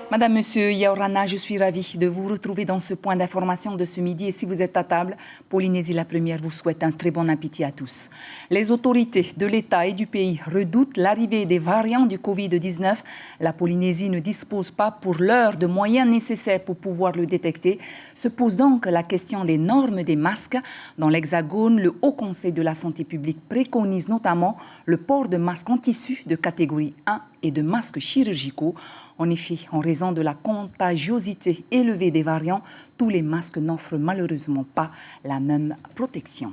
Madame, Monsieur Yaorana, je suis ravie de vous retrouver dans ce point d'information de ce midi. Et si vous êtes à table, Polynésie la Première vous souhaite un très bon appétit à tous. Les autorités de l'État et du pays redoutent l'arrivée des variants du Covid-19. La Polynésie ne dispose pas pour l'heure de moyens nécessaires pour pouvoir le détecter. Se pose donc la question des normes des masques. Dans l'Hexagone, le Haut Conseil de la Santé publique préconise notamment le port de masques en tissu de catégorie 1 et de masques chirurgicaux. En effet, en raison de la contagiosité élevée des variants, tous les masques n'offrent malheureusement pas la même protection.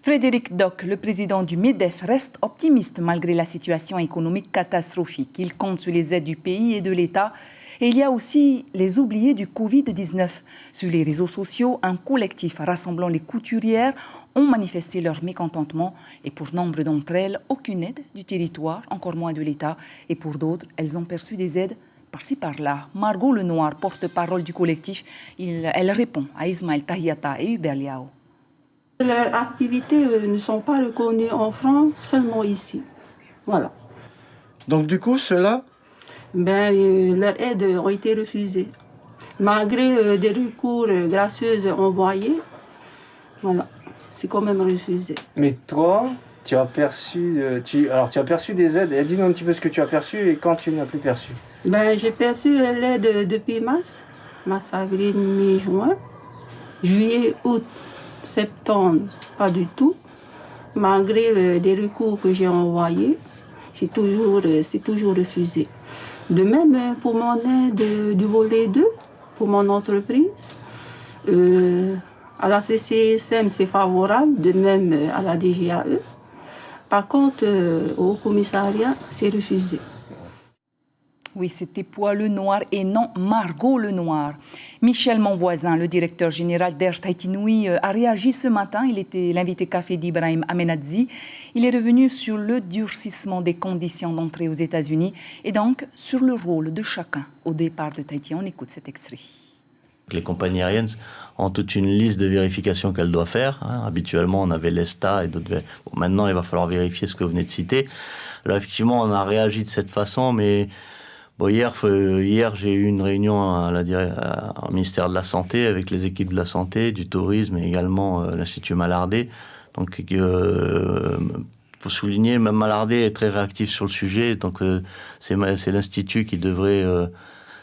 Frédéric Doc, le président du MEDEF, reste optimiste malgré la situation économique catastrophique. Il compte sur les aides du pays et de l'État. Et il y a aussi les oubliés du Covid-19. Sur les réseaux sociaux, un collectif rassemblant les couturières ont manifesté leur mécontentement. Et pour nombre d'entre elles, aucune aide du territoire, encore moins de l'État. Et pour d'autres, elles ont perçu des aides par-ci par-là. Margot Lenoir, porte-parole du collectif, elle répond à Ismaël Tahiata et Hubert Liao. Leurs activités ne sont pas reconnues en France, seulement ici. Voilà. Donc du coup, cela leurs aides ont été refusées. Malgré des recours gracieux envoyés, voilà, c'est quand même refusé. Mais toi, tu as perçu, tu as perçu des aides. Dis-nous un petit peu ce que tu as perçu et quand tu n'as plus perçu. J'ai perçu l'aide depuis mars, avril, mai, juin, juillet, août, septembre, pas du tout. Malgré des recours que j'ai envoyés, c'est toujours refusé. De même pour mon aide du volet 2, pour mon entreprise. À la CCSM, c'est favorable, de même à la DGAE. Par contre, au commissariat, c'est refusé. Oui, c'était Pois Lenoir et non Margot Lenoir. Michel Monvoisin, le directeur général d'Air Tahiti Nui, a réagi ce matin. Il était l'invité café d'Ibrahim Amenadzi. Il est revenu sur le durcissement des conditions d'entrée aux États-Unis et donc sur le rôle de chacun au départ de Tahiti. On écoute cet extrait. Les compagnies aériennes ont toute une liste de vérifications qu'elles doivent faire. Habituellement, on avait l'ESTA et d'autres. Bon, maintenant, il va falloir vérifier ce que vous venez de citer. Alors, effectivement, on a réagi de cette façon, mais bon, hier, j'ai eu une réunion au ministère de la Santé avec les équipes de la Santé, du tourisme et également l'Institut Malardé. Donc, faut souligner, même Malardé est très réactif sur le sujet. Donc, c'est l'Institut qui devrait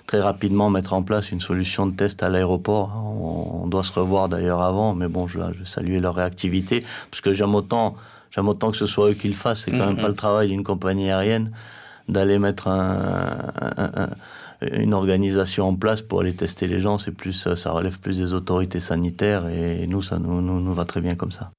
très rapidement mettre en place une solution de test à l'aéroport. On doit se revoir d'ailleurs avant, mais bon, je salue leur réactivité, parce que j'aime autant que ce soit eux qui le fassent. C'est quand même pas le travail d'une compagnie aérienne d'aller mettre une organisation en place pour aller tester les gens. Ça relève plus des autorités sanitaires et nous, ça nous va très bien comme ça.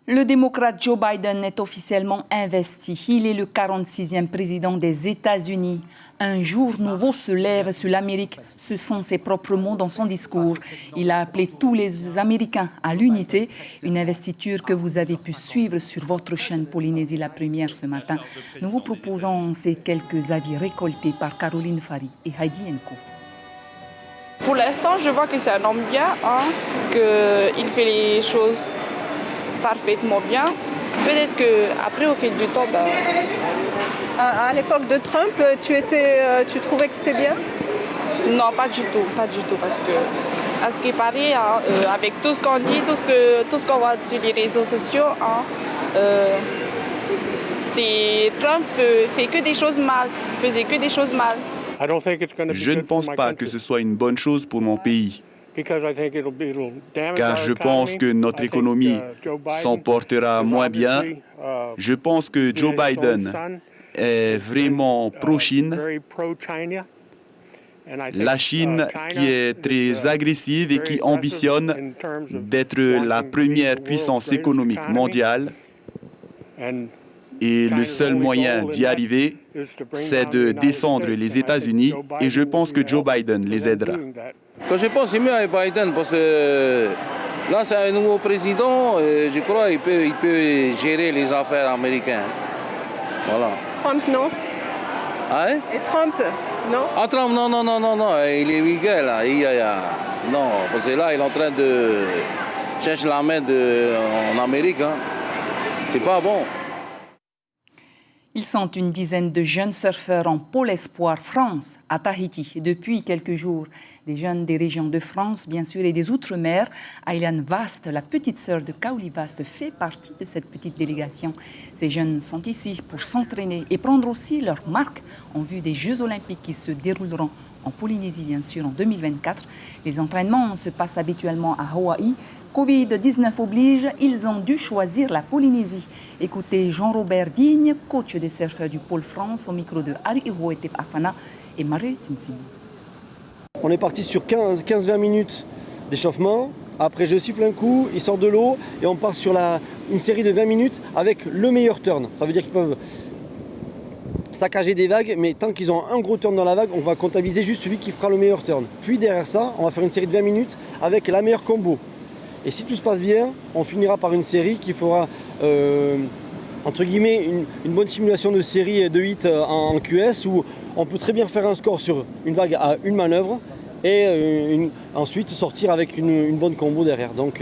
Le démocrate Joe Biden est officiellement investi. Il est le 46e président des États-Unis. Un jour nouveau se lève sur l'Amérique. Ce sont ses propres mots dans son discours. Il a appelé tous les Américains à l'unité. Une investiture que vous avez pu suivre sur votre chaîne Polynésie la Première ce matin. Nous vous proposons ces quelques avis récoltés par Caroline Fari et Heidi Enko. Pour l'instant, je vois que c'est un homme bien, qu'il fait les choses parfaitement bien. Peut-être qu'après, au fil du temps... À l'époque de Trump, tu trouvais que c'était bien? Non, pas du tout, parce que, à ce qui paraît, avec tout ce qu'on dit, tout ce qu'on voit sur les réseaux sociaux, Trump faisait que des choses mal. Je ne pense pas que ce soit une bonne chose pour mon pays. Car je pense que notre économie s'en portera moins bien. Je pense que Joe Biden est vraiment pro-Chine. La Chine qui est très agressive et qui ambitionne d'être la première puissance économique mondiale. Et le seul moyen d'y arriver, c'est de descendre les États-Unis et je pense que Joe Biden les aidera. Je pense c'est mieux avec Biden parce que là c'est un nouveau président et je crois qu'il peut gérer les affaires américaines. Voilà. Trump non. Hein? Et Trump non? Ah Trump non, il est vigueur là. Non, parce que là il est en train de chercher la main en Amérique. C'est pas bon. Ils sont une dizaine de jeunes surfeurs en Pôle Espoir France à Tahiti depuis quelques jours. Des jeunes des régions de France, bien sûr, et des Outre-mer. Aylan Vast, la petite sœur de Kaoli Vast, fait partie de cette petite délégation. Ces jeunes sont ici pour s'entraîner et prendre aussi leur marque en vue des Jeux Olympiques qui se dérouleront en Polynésie, bien sûr, en 2024. Les entraînements se passent habituellement à Hawaï. Covid-19 oblige, ils ont dû choisir la Polynésie. Écoutez Jean-Robert Digne, coach des surfeurs du Pôle France, au micro de Ari Iroete Afana et Marie Tinsini. On est parti sur 15-20 minutes d'échauffement. Après, je siffle un coup, ils sortent de l'eau et on part sur une série de 20 minutes avec le meilleur turn. Ça veut dire qu'ils peuvent saccager des vagues, mais tant qu'ils ont un gros turn dans la vague, on va comptabiliser juste celui qui fera le meilleur turn. Puis derrière ça, on va faire une série de 20 minutes avec la meilleure combo. Et si tout se passe bien, on finira par une série qui fera, entre guillemets, une bonne simulation de série de hit en QS où on peut très bien faire un score sur une vague à une manœuvre et ensuite sortir avec une bonne combo derrière. Donc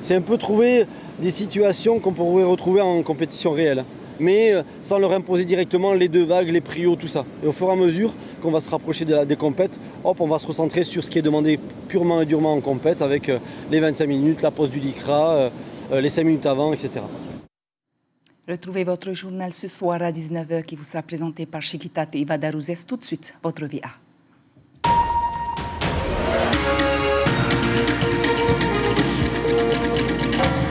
c'est un peu trouver des situations qu'on pourrait retrouver en compétition réelle, mais sans leur imposer directement les deux vagues, les prios, tout ça. Et au fur et à mesure qu'on va se rapprocher des compètes, hop, on va se recentrer sur ce qui est demandé purement et durement en compète, avec les 25 minutes, la pause du DICRA, les 5 minutes avant, etc. Retrouvez votre journal ce soir à 19h qui vous sera présenté par Chiquitate et Vadarouzès. Tout de suite, votre VA.